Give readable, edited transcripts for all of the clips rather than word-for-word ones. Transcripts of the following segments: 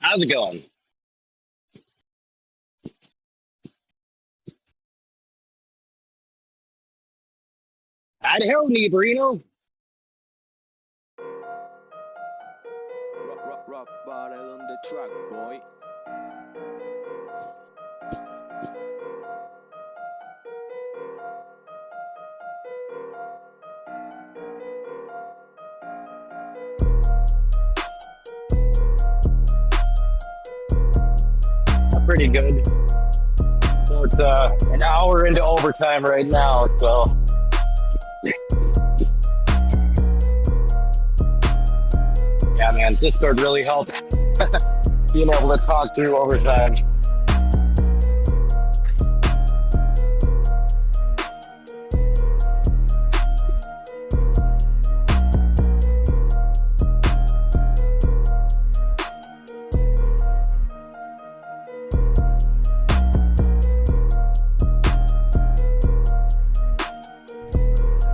How's it going? Idaho, Nebrino. Rock bottle on the track, boy. Pretty good. So it's an hour into overtime right now. So yeah, man, Discord really helped being able to talk through overtime.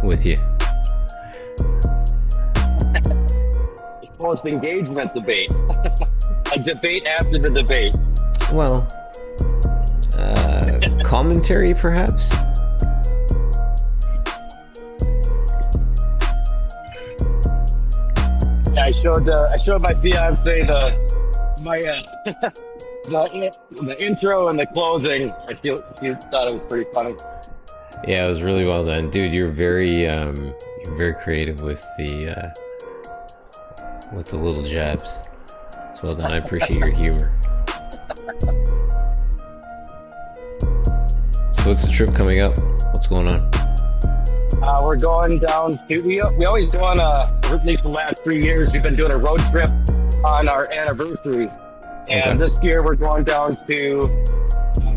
With you. Post engagement debate. A debate after the debate. Well, commentary perhaps? Yeah, I showed my fiance the intro and the closing. She thought it was pretty funny. Yeah, it was really well done, dude. You're very creative with the little jabs. It's well done. I appreciate your humor. So, what's the trip coming up? What's going on? We're going down to we always go on at least the last 3 years. We've been doing a road trip on our anniversary, and This year we're going down to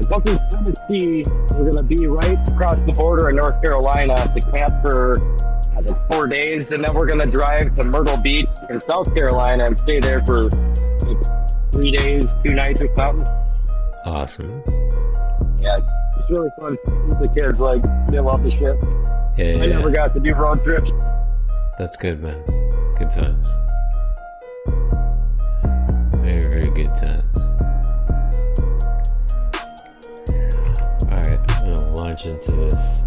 Bucking, Tennessee. We're going to be right across the border in North Carolina to camp for 4 days, and then we're going to drive to Myrtle Beach in South Carolina and stay there for 3 days, 2 nights or something. Awesome. Yeah, it's really fun with the kids. Like, they love the shit. Yeah, I never got to do road trips. That's good, man. Good times. Very, very good times. Alright, I'm gonna launch into this.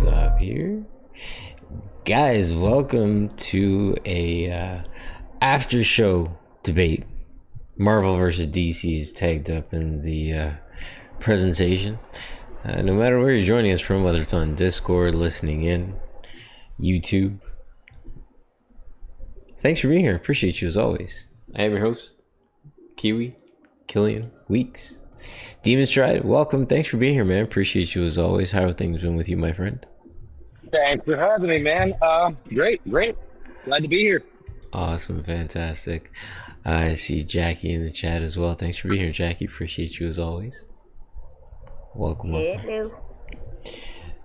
Stop here. Guys, welcome to a after show debate. Marvel versus DC is tagged up in the presentation. No matter where you're joining us from, whether it's on Discord, listening in, YouTube, thanks for being here. Appreciate you as always. I am your host, Kiwi, Killian Weeks. Demonstryde, welcome. Thanks for being here, man. Appreciate you as always. How have things been with you, my friend? Thanks for having me, man. Great. Glad to be here. Awesome, fantastic. I see Jackie in the chat as well. Thanks for being here, Jackie. Appreciate you as always. Welcome.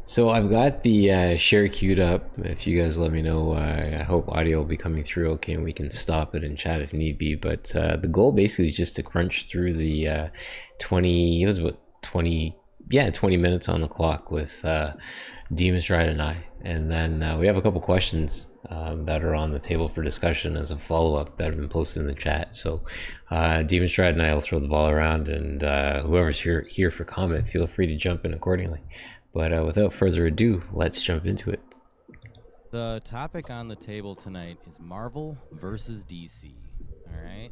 So I've got the share queued up. If you guys let me know, I hope audio will be coming through okay and we can stop it and chat if need be. But the goal basically is just to crunch through the 20 minutes on the clock with Demonstryde and I. And then we have a couple questions that are on the table for discussion as a follow-up that have been posted in the chat. So Demonstryde and I will throw the ball around, and whoever's here for comment, feel free to jump in accordingly. But without further ado, let's jump into it. The topic on the table tonight is Marvel versus DC. All right.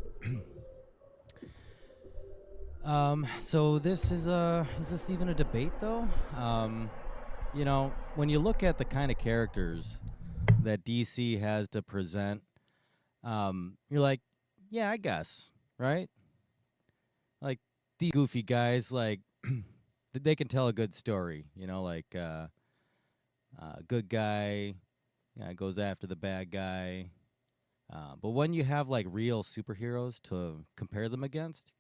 So this is this even a debate though? You know, when you look at the kind of characters that DC has to present, you're like, yeah, I guess, right? Like these goofy guys, like they can tell a good story, you know, like good guy goes after the bad guy. But when you have like real superheroes to compare them against,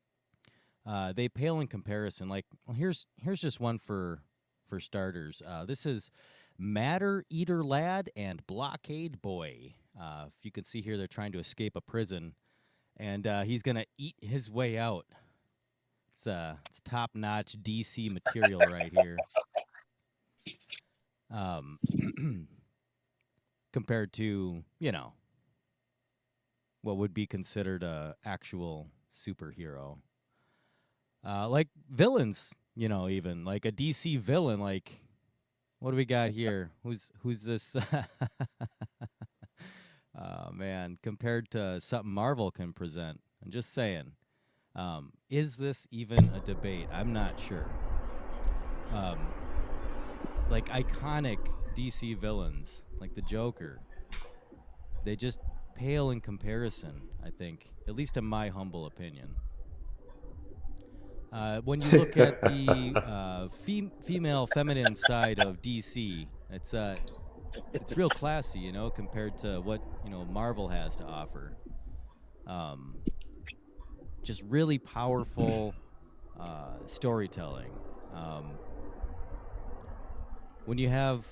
they pale in comparison. Like, well, here's just one for starters. This is Matter Eater Lad and Blockade Boy. If you can see here, they're trying to escape a prison, and he's gonna eat his way out. It's top-notch DC material right here. Compared to, what would be considered a actual superhero. Like villains, even like a DC villain. Like, what do we got here? Who's this? Oh man, compared to something Marvel can present. I'm just saying. Is this even a debate? I'm not sure. Like iconic DC villains, like the Joker, they just pale in comparison, I think, at least in my humble opinion. When you look at the female feminine side of DC, it's real classy, compared to what Marvel has to offer. Just really powerful storytelling. When you have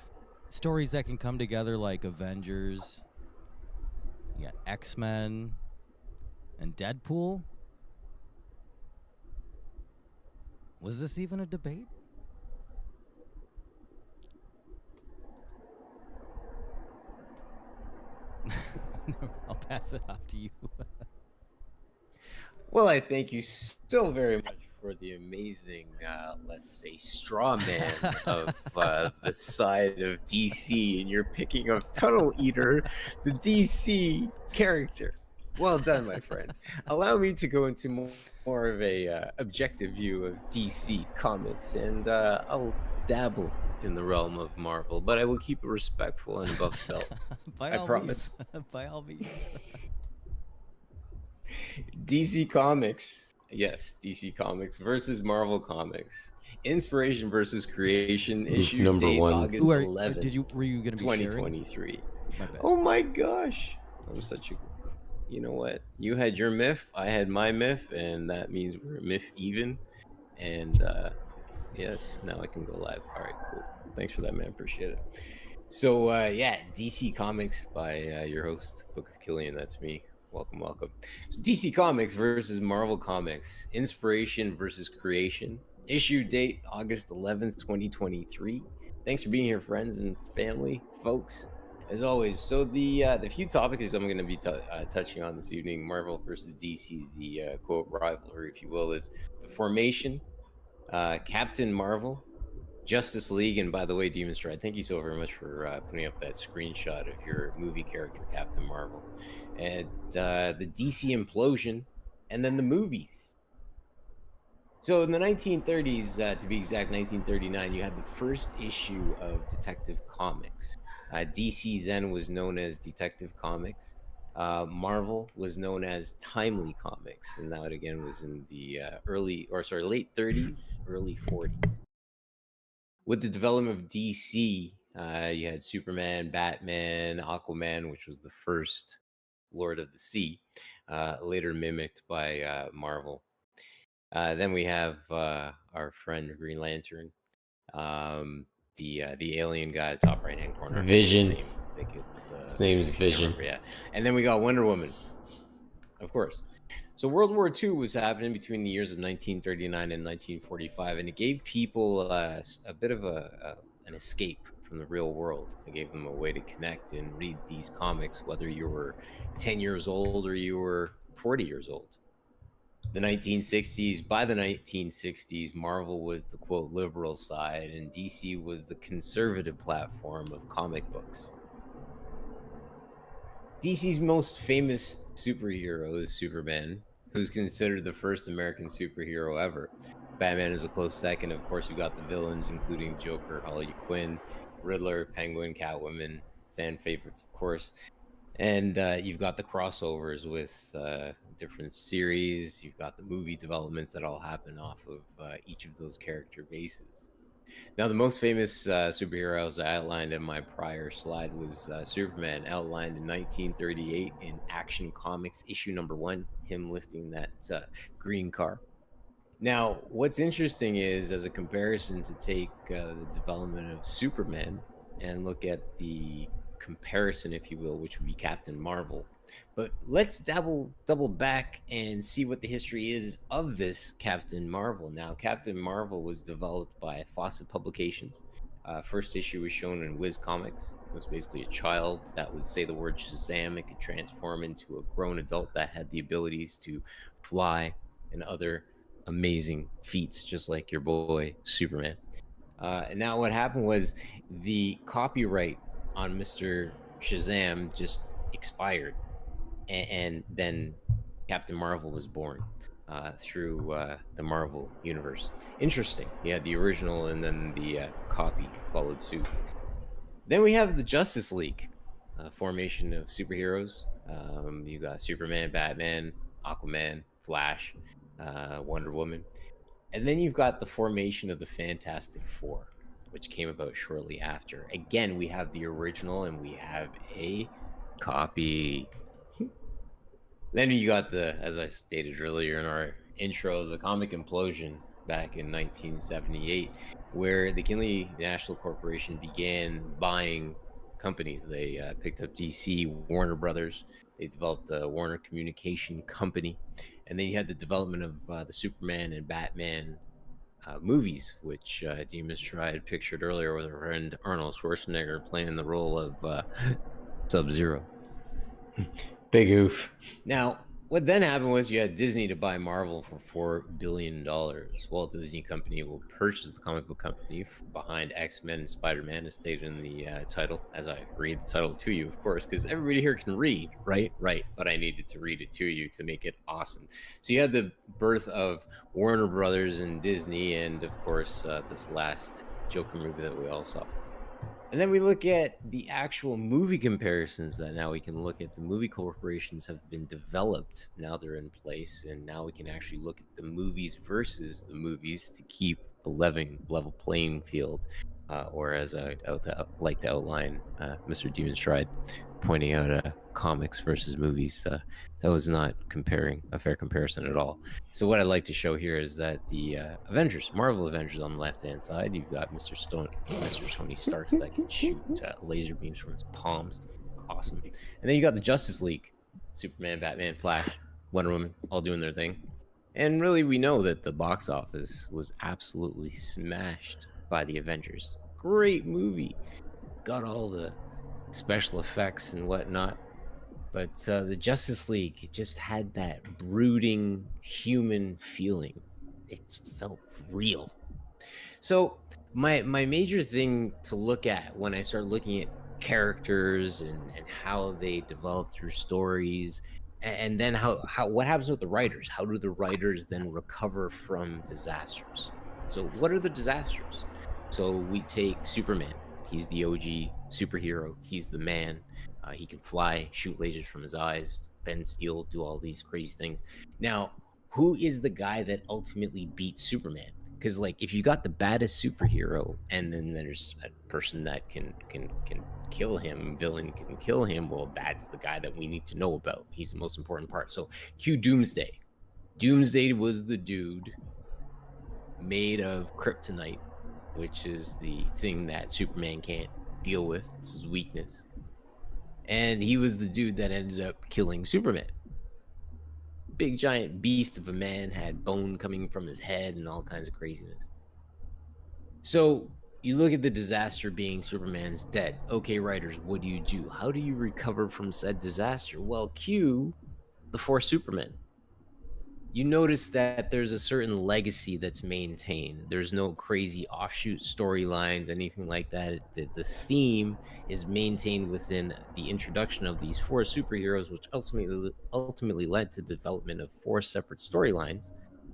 stories that can come together like Avengers, you got X-Men, and Deadpool. Was this even a debate? I'll pass it off to you. Well, I thank you so very much for the amazing, let's say, straw man of the side of DC, and you're picking up Tunnel Eater, the DC character. Well done, my friend. Allow me to go into more of a objective view of DC comics, and I'll dabble in the realm of Marvel, but I will keep it respectful and above the belt. By I all promise. means. By all means. DC Comics. Yes, DC Comics versus Marvel Comics. Inspiration versus creation. Issue number date one. August 11th, Were you going to be sharing? 2023. My bad. Oh my gosh. I'm such a... You know what? You had your myth, I had my myth, and that means we're myth even. And yes, now I can go live. All right, cool. Thanks for that, man. Appreciate it. So yeah, DC Comics by your host, Book of Killian. That's me. Welcome, welcome. So DC Comics versus Marvel Comics. Inspiration versus creation. Issue date August 11th, 2023. Thanks for being here, friends and family, folks. As always, so the few topics I'm going to be touching on this evening, Marvel versus DC, the quote rivalry, if you will, is the formation, Captain Marvel, Justice League, and by the way, demonstryde, thank you so very much for putting up that screenshot of your movie character, Captain Marvel, and the DC implosion, and then the movies. So in the 1930s, to be exact, 1939, you had the first issue of Detective Comics. DC then was known as Detective Comics. Marvel was known as Timely Comics, and that again was in the late 30s, early 40s. With the development of DC, you had Superman, Batman, Aquaman, which was the first Lord of the Sea, later mimicked by Marvel. Then we have our friend Green Lantern, the alien guy, top right hand corner. Vision. I think it's His name is Vision. Yeah, and then we got Wonder Woman, of course. So World War II was happening between the years of 1939 and 1945, and it gave people a bit of an escape from the real world. It gave them a way to connect and read these comics, whether you were 10 years old or you were 40 years old. By the 1960s, Marvel was the quote liberal side, and DC was the conservative platform of comic books. DC's most famous superhero is Superman, who's considered the first American superhero ever. Batman is a close second. Of course, you got the villains, including Joker, Harley Quinn, Riddler, Penguin, Catwoman, fan favorites, of course. And you've got the crossovers with different series. You've got the movie developments that all happen off of each of those character bases. Now, the most famous superheroes I outlined in my prior slide was Superman, outlined in 1938 in Action Comics issue number 1, him lifting that green car. Now, what's interesting is, as a comparison, to take the development of Superman and look at the comparison, if you will, which would be Captain Marvel. But let's double back and see what the history is of this Captain Marvel. Now, Captain Marvel was developed by Fawcett Publications. First issue was shown in Wiz Comics. It was basically a child that would say the word Shazam. It could transform into a grown adult that had the abilities to fly and other amazing feats, just like your boy Superman. And now what happened was the copyright on Mr. Shazam just expired, and then Captain Marvel was born through the Marvel universe. Interesting. Yeah, the original and then the copy followed suit. Then we have the Justice League, formation of superheroes. You got Superman, Batman, Aquaman, Flash, Wonder Woman. And then you've got the formation of the Fantastic Four, which came about shortly after. Again, we have the original and we have a copy. Then you got the, as I stated earlier in our intro, the comic implosion back in 1978, where the Kinley National Corporation began buying companies. They picked up DC, Warner Brothers. They developed a Warner Communication Company. And then you had the development of the Superman and Batman movies, which demonstryde pictured earlier with our friend Arnold Schwarzenegger playing the role of Sub-Zero. Big oof. Now, what then happened was you had Disney to buy Marvel for $4 billion. Walt Disney Company will purchase the comic book company behind X-Men and Spider-Man, as stated in the title, as I read the title to you, of course, because everybody here can read, right? Right, but I needed to read it to you to make it awesome. So you had the birth of Warner Brothers and Disney, and of course, this last Joker movie that we all saw. And then we look at the actual movie comparisons that now we can look at. The movie corporations have been developed. Now they're in place. And now we can actually look at the movies versus the movies to keep the level playing field. Or as I like to outline, Mr. demonstryde pointing out comics versus movies. That was not a fair comparison at all. So what I'd like to show here is that the Avengers, Marvel Avengers on the left-hand side, you've got Mr. Tony Stark that can shoot laser beams from his palms. Awesome. And then you got the Justice League, Superman, Batman, Flash, Wonder Woman, all doing their thing. And really, we know that the box office was absolutely smashed by the Avengers. Great movie. Got all the special effects and whatnot. But the Justice League just had that brooding human feeling. It felt real. So my major thing to look at when I start looking at characters and how they develop through stories, and then what happens with the writers? How do the writers then recover from disasters? So what are the disasters? So we take Superman. He's the OG superhero. He's the man. He can fly, shoot lasers from his eyes, bend steel, do all these crazy things. Now, who is the guy that ultimately beats Superman? Because, like, if you got the baddest superhero, and then there's a person that can kill him, villain can kill him, well, that's the guy that we need to know about. He's the most important part. So, cue Doomsday. Doomsday was the dude made of kryptonite, which is the thing that Superman can't deal with. It's his weakness. And he was the dude that ended up killing Superman. Big giant beast of a man, had bone coming from his head and all kinds of craziness. So you look at the disaster being Superman's dead. Okay, writers, what do you do? How do you recover from said disaster? Well, cue the four Supermen. You notice that there's a certain legacy that's maintained. There's no crazy offshoot storylines, anything like that. The theme is maintained within the introduction of these four superheroes, which ultimately led to the development of four separate storylines.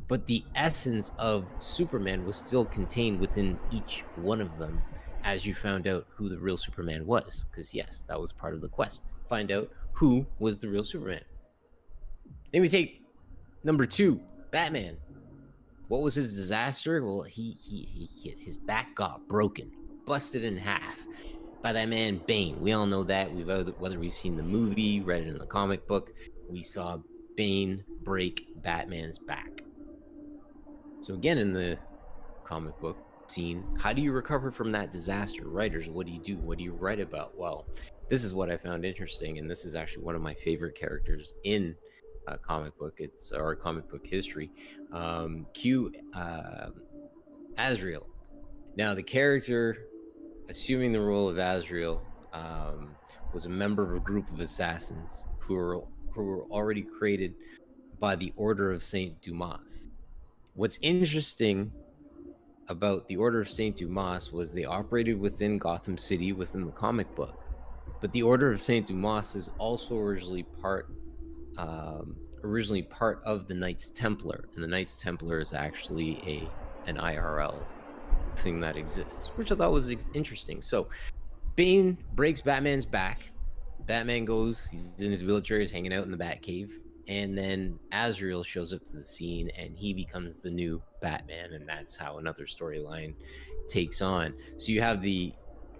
But the essence of Superman was still contained within each one of them as you found out who the real Superman was. Because yes, that was part of the quest. Find out who was the real Superman. Then we take number 2, Batman. What was his disaster? Well, his back got broken, busted in half by that man Bane. We all know that. Whether we've seen the movie, read it in the comic book, we saw Bane break Batman's back. So again, in the comic book, scene, how do you recover from that disaster? Writers, what do you do? What do you write about? Well, this is what I found interesting, and this is actually one of my favorite characters in comic book. It's our comic book history. Q Azrael. Now, the character assuming the role of Azrael was a member of a group of assassins who were already created by the Order of Saint Dumas. What's interesting about the Order of Saint Dumas was they operated within Gotham City within the comic book, but the Order of Saint Dumas is also originally part of the Knights Templar, and the Knights Templar is actually an IRL thing that exists, which I thought was interesting. So Bane breaks Batman's back. Batman goes, he's in his wheelchair, he's hanging out in the Batcave, and then Azrael shows up to the scene and he becomes the new Batman, and that's how another storyline takes on. So you have the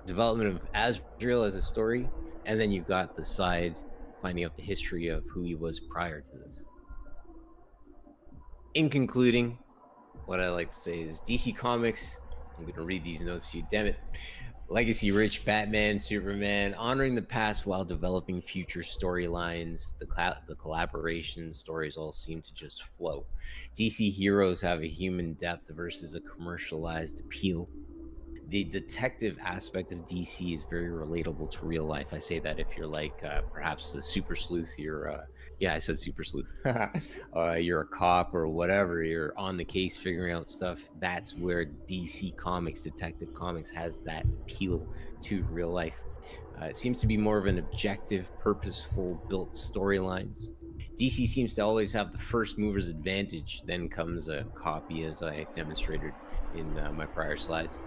development of Azrael as a story, and then you've got the side finding out the history of who he was prior to this. In concluding, what I like to say is DC Comics, I'm going to read these notes to you, damn it. Legacy rich Batman, Superman, honoring the past while developing future storylines. The collaboration stories all seem to just flow. DC heroes have a human depth versus a commercialized appeal. The detective aspect of DC is very relatable to real life. I say that if you're like perhaps a super sleuth, yeah, I said super sleuth. You're a cop or whatever, you're on the case figuring out stuff. That's where DC Comics, Detective Comics, has that appeal to real life. It seems to be more of an objective, purposeful, built storylines. DC seems to always have the first mover's advantage, then comes a copy, as I demonstrated in my prior slides.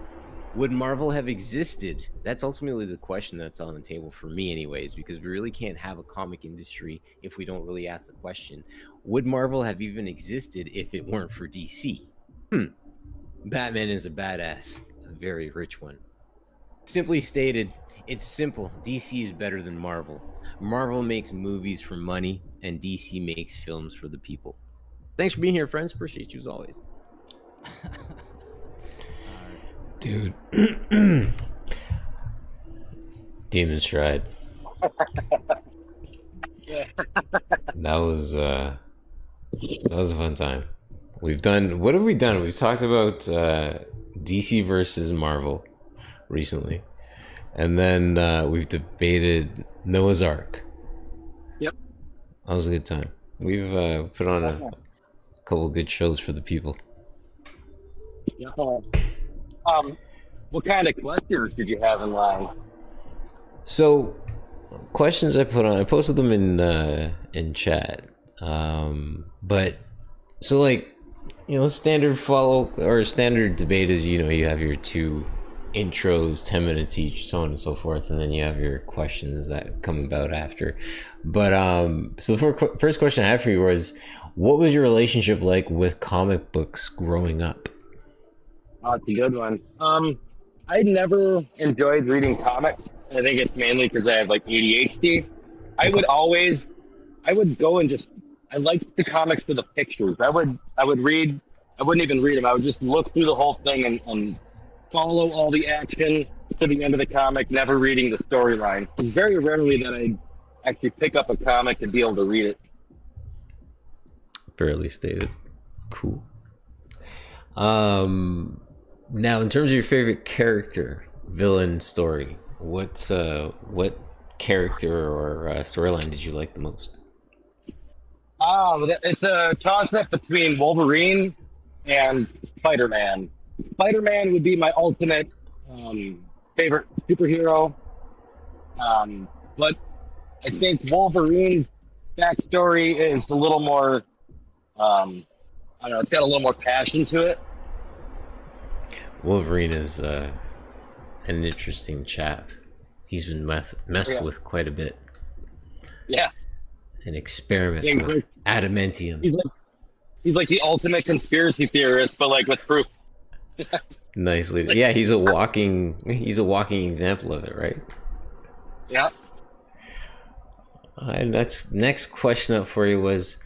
Would Marvel have existed? That's ultimately the question that's on the table for me anyways, because we really can't have a comic industry if we don't really ask the question, would Marvel have even existed if it weren't for DC? Batman is a badass, a very rich one. Simply stated, it's simple. DC is better than Marvel. Marvel makes movies for money, and DC makes films for the people. Thanks for being here, friends. Appreciate you as always. Dude. Demonstryde. That was a fun time. What have we done? We've talked about DC versus Marvel recently. And then we've debated Noah's Ark. Yep. That was a good time. We've put on a couple good shows for the people. Yeah. What kind of questions did you have in line? So, questions I posted them in chat. But so like, standard standard debate is, you have your two intros, 10 minutes each, so on and so forth, and then you have your questions that come about after. But so the first question I had for you was, what was your relationship like with comic books growing up? Oh, it's a good one. I never enjoyed reading comics. I think it's mainly because I have like ADHD. I would go and I liked the comics for the pictures. I would read, I wouldn't even read them. I would just look through the whole thing and follow all the action to the end of the comic, never reading the storyline. It's very rarely that I actually pick up a comic and be able to read it. Fairly stated. Cool. Now, in terms of your favorite character, villain, story, what character or storyline did you like the most? It's a toss-up between Wolverine and Spider-Man. Spider-Man would be my ultimate favorite superhero, but I think Wolverine's backstory is a little more, I don't know, it's got a little more passion to it. Wolverine is an interesting chap. He's been messed with quite a bit. Yeah. An experiment with adamantium. He's like the ultimate conspiracy theorist, but like with proof. Nicely. Yeah, he's a walking example of it, right? Yeah. And next question up for you was,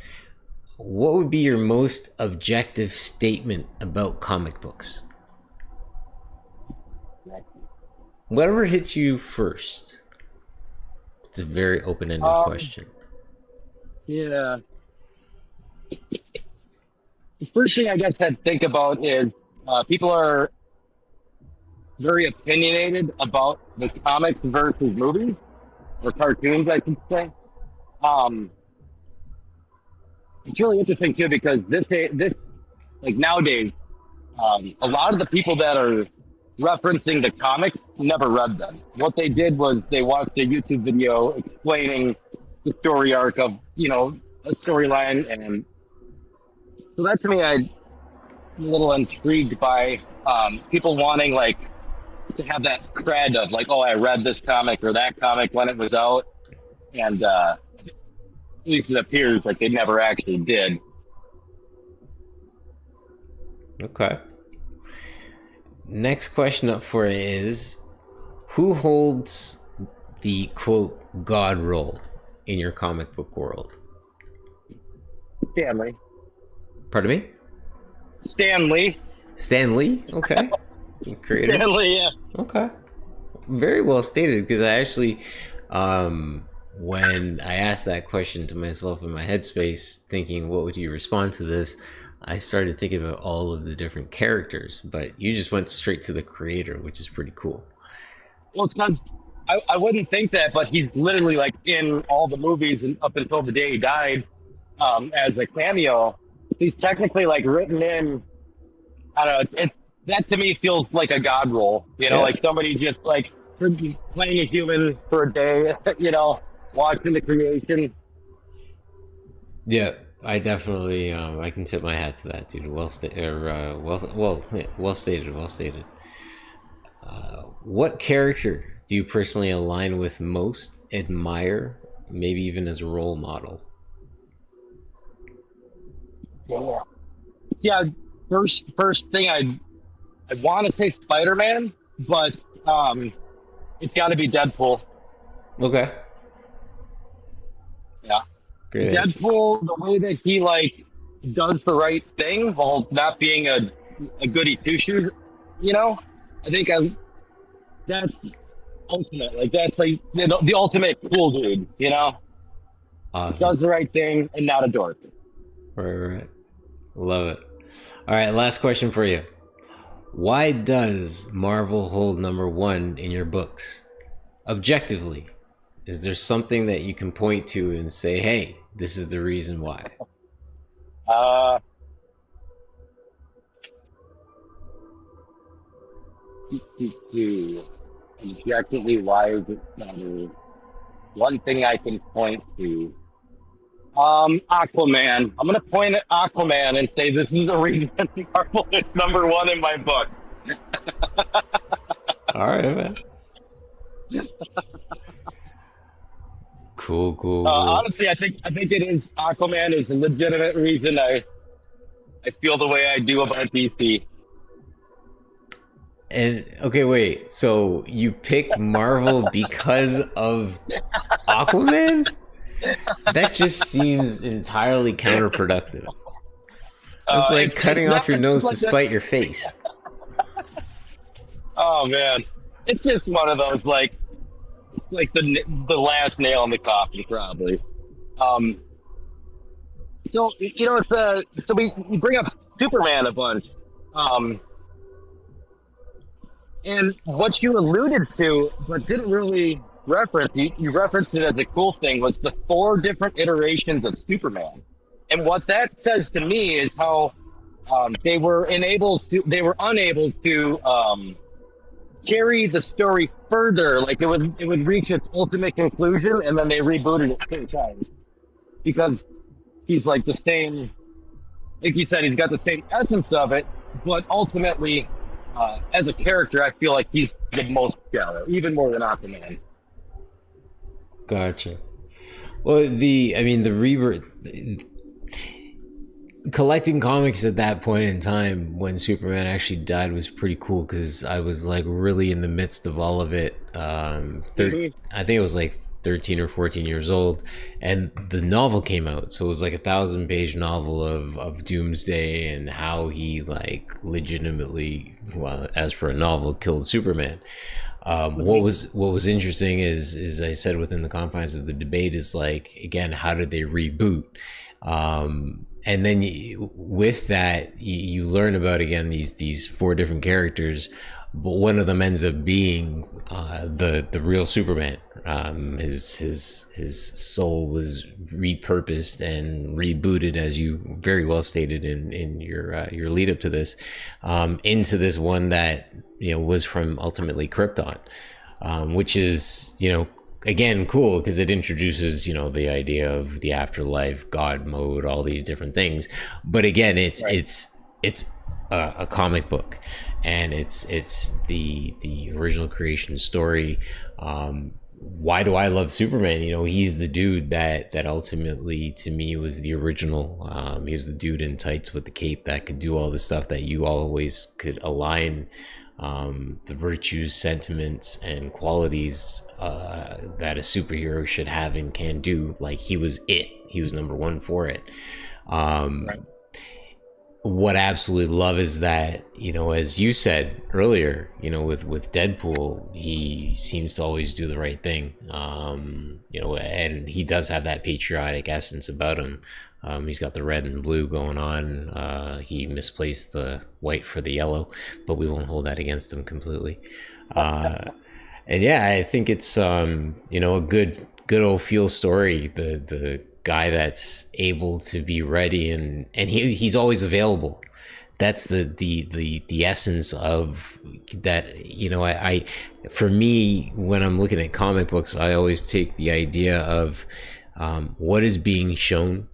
what would be your most objective statement about comic books? Whatever hits you first. It's a very open-ended question. Yeah. The first thing I guess I'd think about is people are very opinionated about the comics versus movies or cartoons, I should say. Um, it's really interesting too because this like nowadays, a lot of the people that are referencing the comics never read them. What they did was they watched a YouTube video explaining the story arc of a storyline, and so that to me I'm a little intrigued by people wanting like to have that cred of like, oh, I read this comic or that comic when it was out, and at least it appears like they never actually did. Okay. Next question up for you is, who holds the quote God role in your comic book world? Stanley. Pardon me? Stanley. Stanley? Okay. Creator. Stanley, yeah. Okay. Very well stated, because I actually, when I asked that question to myself in my headspace, thinking, what would you respond to this? I started thinking about all of the different characters, but you just went straight to the creator, which is pretty cool. Well, it's not, I wouldn't think that, but he's literally like in all the movies and up until the day he died as a cameo. He's technically like written in, I don't know, that to me feels like a God role, like somebody just like playing a human for a day, watching the creation. Yeah, I definitely, I can tip my hat to that, dude. Well stated. What character do you personally align with most, admire, maybe even as a role model? Yeah. First thing I want to say Spider-Man, but it's got to be Deadpool. Okay. Yeah. Great. Deadpool, the way that he like does the right thing while not being a goody two shoes, I think that's ultimate. Like that's like the ultimate cool dude, Awesome. Does the right thing and not a dork. Right. Love it. All right, last question for you. Why does Marvel hold #1 in your books? Objectively, is there something that you can point to and say, hey, this is the reason why? Objectively, why is it better? One thing I can point to. Aquaman. I'm gonna point at Aquaman and say this is the reason Marvel is #1 in my book. All right, man. Cool. Honestly, I think it is Aquaman is a legitimate reason I feel the way I do about DC. And okay, wait. So you pick Marvel because of Aquaman? That just seems entirely counterproductive. It's like cutting off your nose to spite your face. Oh man, it's just one of those like the last nail in the coffin, probably. So it's so we bring up Superman a bunch, and what you alluded to, but didn't really reference, you referenced it as a cool thing, was the 4 different iterations of Superman. And what that says to me is how they were unable to carry the story further. Like it would reach its ultimate conclusion, and then they rebooted it 2 times because he's like the same. Like you said, he's got the same essence of it, but ultimately, as a character, I feel like he's the most shallow, even more than Aquaman. Gotcha. Well, the rebirth, collecting comics at that point in time when Superman actually died was pretty cool, because I was like really in the midst of all of it. I think it was like 13 or 14 years old, and the novel came out. So it was like a 1,000-page novel of Doomsday and how he like legitimately, well, as for a novel, killed Superman. What was interesting is I said within the confines of the debate is like, again, how did they reboot? And then with that, you learn about, again, these 4 different characters, but one of them ends up being the real Superman. His soul was repurposed and rebooted, as you very well stated in your lead up to this, into this one that was from ultimately Krypton, which is again cool because it introduces the idea of the afterlife, God mode, all these different things. But again, it's a comic book, and it's the original creation story. Why do I love Superman? He's the dude that ultimately, to me, was the original. He was the dude in tights with the cape that could do all the stuff that you always could align the virtues, sentiments, and qualities that a superhero should have and can do. Like, he was number one for it. Right. What I absolutely love is that, as you said earlier, with Deadpool, he seems to always do the right thing. And he does have that patriotic essence about him. He's got the red and blue going on. He misplaced the white for the yellow, but we won't hold that against him completely. And yeah, I think it's a good old feel story. The guy that's able to be ready and he's always available. That's the essence of that. I for me, when I'm looking at comic books, I always take the idea of what is being shown.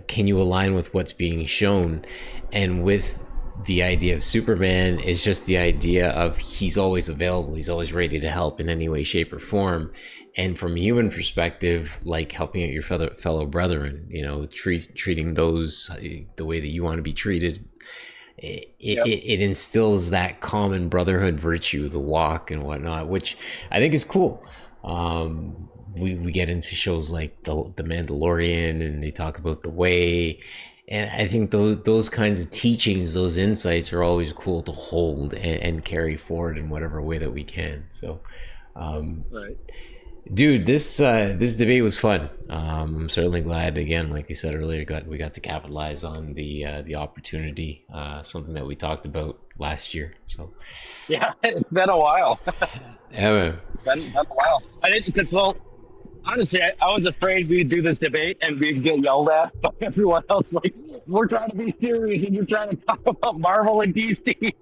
Can you align with what's being shown? And with the idea of Superman is just the idea of he's always available. He's always ready to help in any way, shape, or form. And from a human perspective, like helping out your fellow brethren, treating those the way that you want to be treated, it instills that common brotherhood virtue, the walk and whatnot, which I think is cool. We get into shows like the Mandalorian, and they talk about the way. And I think those kinds of teachings, those insights are always cool to hold and carry forward in whatever way that we can. So, right. Dude, this debate was fun. I'm certainly glad, again, like you said earlier, we got to capitalize on the opportunity, something that we talked about last year. So, yeah, it's been a while. Yeah, man. It's been a while. I didn't, because, well, honestly, I was afraid we'd do this debate and we'd get yelled at by everyone else. Like, we're trying to be serious and you're trying to talk about Marvel and DC,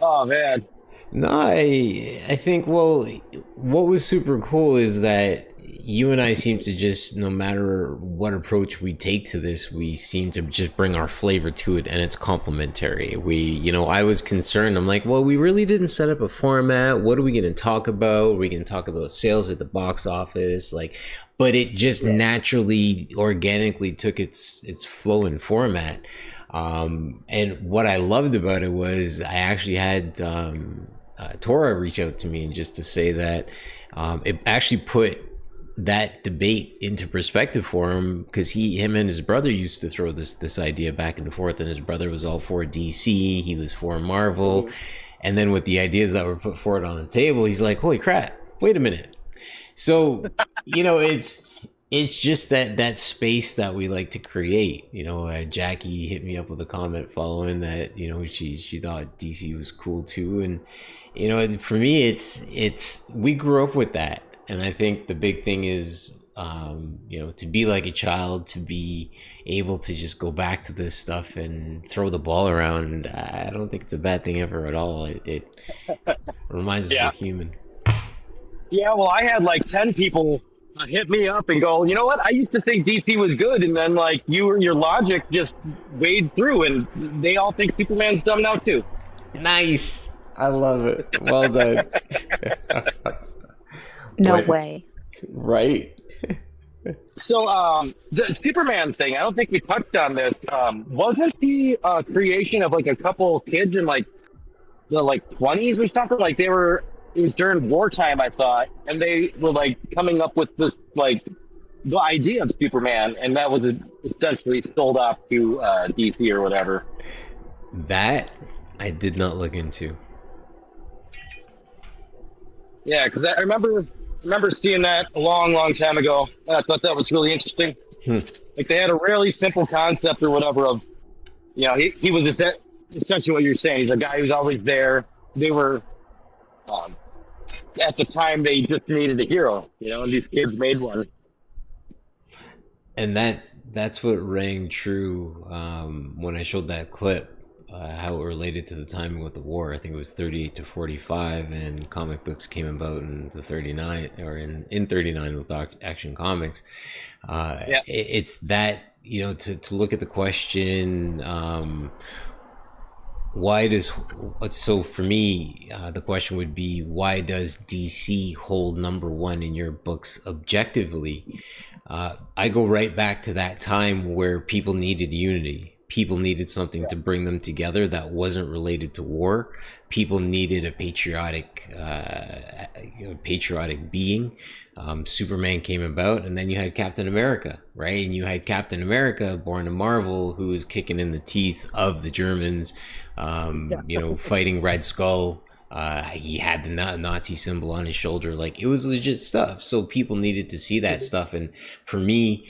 Oh, man. No, I think, well, what was super cool is that you and I seem to just, no matter what approach we take to this, we seem to just bring our flavor to it, and it's complementary. I was concerned. I'm like, well, we really didn't set up a format. What are we going to talk about? We can talk about sales at the box office, but it just naturally, organically took its flow and format. And what I loved about it was I actually had Tora reach out to me just to say that it actually put that debate into perspective for him, because him and his brother used to throw this idea back and forth, and his brother was all for DC, he was for Marvel, and then with the ideas that were put forward on the table, he's like, holy crap, wait a minute. So it's just that space that we like to create. Jackie hit me up with a comment following that, she thought DC was cool too, and for me, it's we grew up with that. And I think the big thing is, to be like a child, to be able to just go back to this stuff and throw the ball around. And I don't think it's a bad thing ever at all. It reminds us we're human. Yeah, well, I had like 10 people hit me up and go, you know what? I used to think DC was good. And then your logic just wade through, and they all think Superman's dumb now too. Nice. I love it. Well done. No way. Right. So the Superman thing, I don't think we touched on this. Wasn't the creation of like a couple kids in like the 20s or something? Like they were it was during wartime, I thought, and they were like coming up with this like the idea of Superman, and that was essentially sold off to DC or whatever. That I did not look into. Yeah, because I remember seeing that a long time ago, and I thought that was really interesting. Like they had a really simple concept or whatever of, you know, he was essentially what you're saying. He's a guy who's always there. They were, at the time, they just needed a hero, you know, and these kids made one. And that's what rang true when I showed that clip, how it related to the timing with the war. I think it was 38 to 45, and comic books came about in the 39 or in 39 with Action Comics. Yeah. It's that, you know, to look at the question, why does, so for me, the question would be, why does DC hold number one in your books objectively? I go right back to that time where people needed unity. People needed something to bring them together that wasn't related to war. People needed a patriotic being. Superman came about, and then you had Captain America, right? And you had Captain America, born to Marvel, who was kicking in the teeth of the Germans, you know, fighting Red Skull. He had the Nazi symbol on his shoulder. Like, it was legit stuff. So people needed to see that stuff. And for me,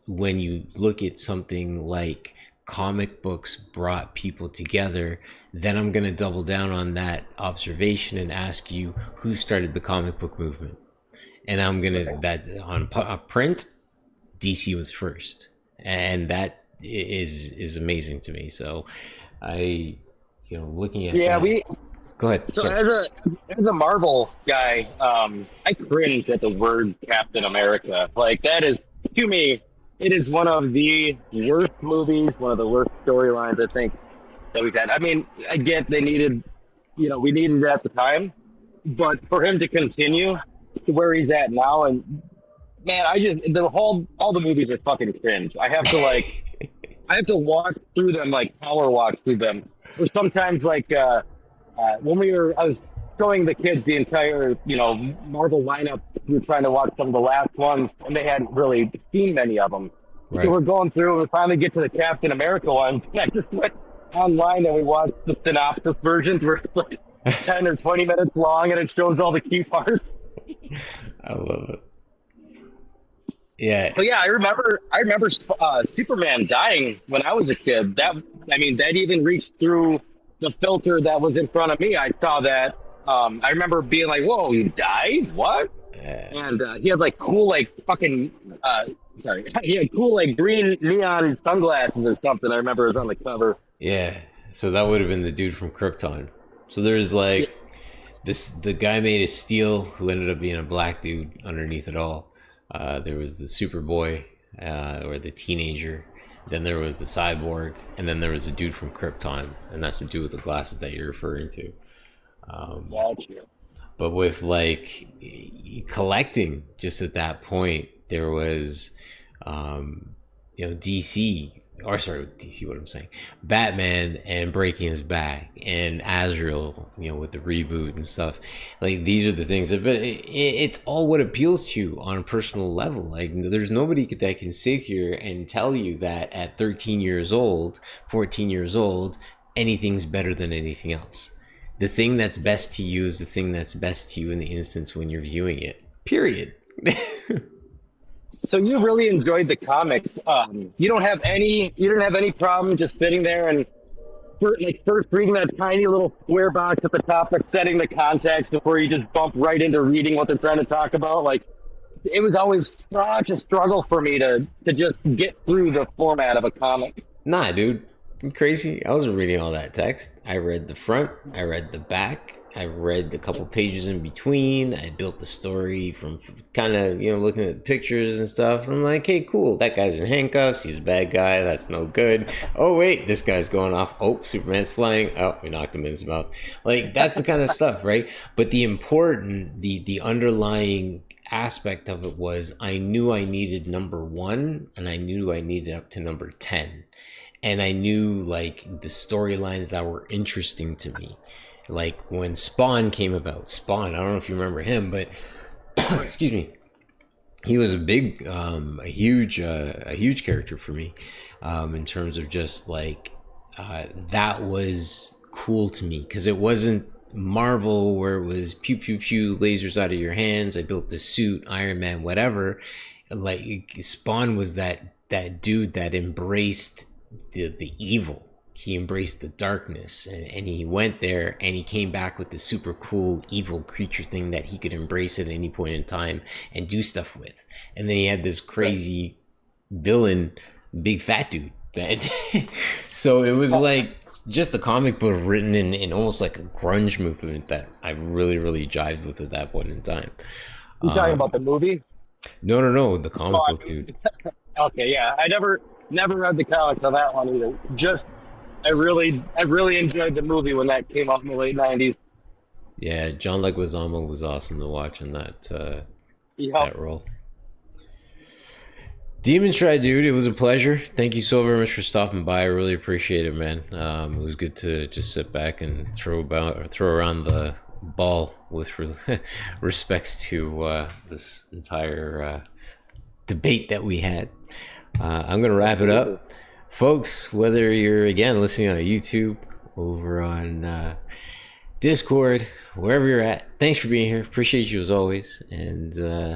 when you look at something like comic books brought people together, then I'm going to double down on that observation and ask you, who started the comic book movement? And I'm going to, that on print, DC was first. And that is amazing to me. So looking at that, go ahead. So as a Marvel guy, I cringe at the word Captain America. Like, that is, to me, it is one of the worst movies, one of the worst storylines, I think, that we've had. I mean, I get we needed it at the time, but for him to continue to where he's at now, and man, all the movies are fucking cringe. I have to walk through them, like power walk through them. Or sometimes like I was showing the kids the entire, Marvel lineup. We were trying to watch some of the last ones, and they hadn't really seen many of them. Right. So we're going through, and we finally get to the Captain America ones. And I just went online and we watched the synopsis versions where it's like 10 or 20 minutes long, and it shows all the key parts. I love it. Yeah. But yeah, I remember Superman dying when I was a kid. That even reached through the filter that was in front of me. I saw that. I remember being like, "Whoa, he died? What?" And he had like cool, like fucking, he had cool, like green neon sunglasses or something. I remember it was on the cover. Yeah. So that would have been the dude from Krypton. So there's like the guy made of steel who ended up being a black dude underneath it all. There was the Superboy, or the teenager. Then there was the cyborg, and then there was a dude from Krypton, and that's the dude with the glasses that you're referring to. But with like collecting, just at that point, there was, Batman and Breaking His Back, and Azrael, with the reboot and stuff. Like, these are the things but it's all what appeals to you on a personal level. Like, there's nobody that can sit here and tell you that at 13 years old, 14 years old, anything's better than anything else. The thing that's best to you is the thing that's best to you in the instance when you're viewing it, period. So you really enjoyed the comics. You didn't have any problem just sitting there and first reading that tiny little square box at the top that's setting the context before you just bump right into reading what they're trying to talk about. Like, it was always such a struggle for me to just get through the format of a comic. Nah, dude. You crazy? I wasn't reading all that text. I read the front, I read the back, I read a couple pages in between. I built the story from kind of, looking at the pictures and stuff. And I'm like, hey, cool, that guy's in handcuffs, he's a bad guy, that's no good. Oh, wait, this guy's going off. Oh, Superman's flying. Oh, we knocked him in his mouth. Like, that's the kind of stuff, right? But the underlying aspect of it was, I knew I needed number 1, and I knew I needed up to number 10. and I knew like the storylines that were interesting to me. Like when Spawn came about, Spawn, I don't know if you remember him, but excuse me, he was a huge character for me, in terms of just like, that was cool to me because it wasn't Marvel where it was pew pew pew, lasers out of your hands, I built the suit, Iron Man, whatever. Like Spawn was that dude that embraced the evil. He embraced the darkness, and he went there, and he came back with the super cool evil creature thing that he could embrace at any point in time and do stuff with. And then he had this crazy villain, big fat dude that so it was like just a comic book written in almost like a grunge movement that I really jived with at that point in time. You talking about the movie? No, the comic book, dude. Okay, yeah. I never read the comics on that one either. Just I really enjoyed the movie when that came out in the late '90s. Yeah, John Leguizamo was awesome to watch in that that role. Demonstryde, dude, it was a pleasure. Thank you so very much for stopping by. I really appreciate it, man. It was good to just sit back and throw around the ball with respects to this entire debate that we had. I'm gonna wrap it up, folks. Whether you're again listening on YouTube, over on Discord, wherever you're at, thanks for being here. Appreciate you as always, and